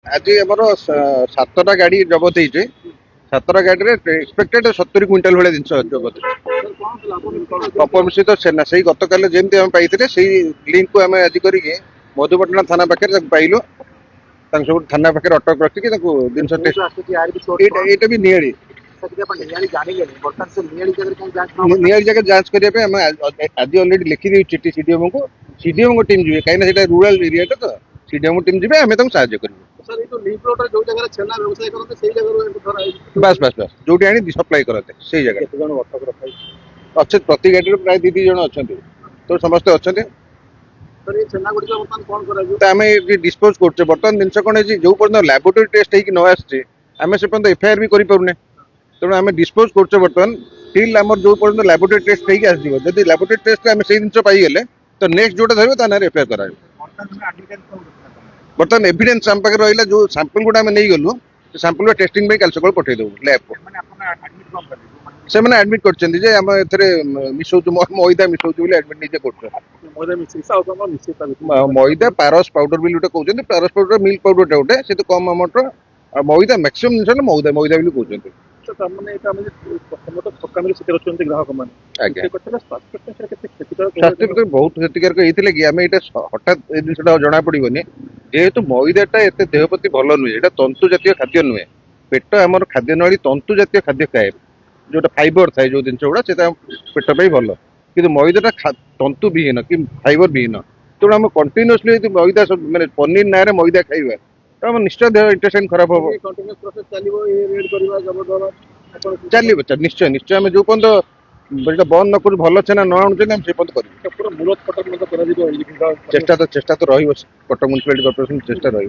आज आमर 7टा गाड़ी जबत होती 7टा गाड़ी एक्सपेक्टेड 70 क्विंटाल भाई जिन जबत अपमिश्रित छेना से गत काल जमी आम पाई से लिंक को आम आज करके मधुपाटना थाना पाखे पाइलु सब थाना पाखे अटक रखिक जिन यहाँ भी नियाड़ी नियाड़ी जगह जांच करने आज अलरेडी लिखी चिठी सीडीएम को टीम जी कहीं रूराल एरिया तो सीडीएम टीम जी आम साहय कर बस बस बस जो सप्लाई करते से जगह अच्छे प्रति गाड़ी प्राय दी जन अच्छा तो समस्ते अच्छा आम डिस्पोज कर बर्तमान जिन कौन जो पर्यटन लैबोरेटरी टेस्ट हो आम से पर्यटन एफआईआर भी करें तेणु आम डिस्पोज कर बर्तमान टिल आम जो पर्यटन लैबोरेटरी टेस्ट होगी लैबोरेटरी टेस्ट आम से जिन पाईगले तो नेक्स्ट जोटा धरवे ता एफआईआर करा बर्तमान एविडेंस आम पाखे रहा जो सैंपल गुड़ा नहीं गलु सैंपल टेस्टिंग कल सका पठेदेव लैब को से मैंने एडमिट कर मिसौचु मैदा मिसौचु एडमिट निजे कर मैदा पारस पाउडर भी गोटे कहते पारस पाउडर मिल्क पाउडर गोटे से तो कम अमाउंट मैदा मैक्सिमम जिन मैदा मैदा भी कहते स्वास्थ्य बहुत क्षतिकारक होता कि आम यहाँ हठात जिनसा जना पड़ोनी जेहेतु मैदाटा एत देह प्रति भल नुहे यहाँ तंतु जातीय खाद्य नुहे पेट आम खाद्य नली तंतु जातीय खाद्य खाए जो फाइबर थाए जो जिन गुड़ा से पेट पर भल कि मैदाटा तंतु विहीन कि फाइबर विहीन तेणु आम कंटिन्यूअसली मैदा मैंने पनीर ना मैदा खाଇବା तो आम निश्चय देह इंटेस्टाइन खराब हम चलो निश्चय निश्चय आम जो पर्यटन बंद न कर भल छेना न आणुचे से पर्यटन कर चेष्टा तो रही कटक म्यूनिसिपालिटी कॉर्पोरेशन चेष्टा रही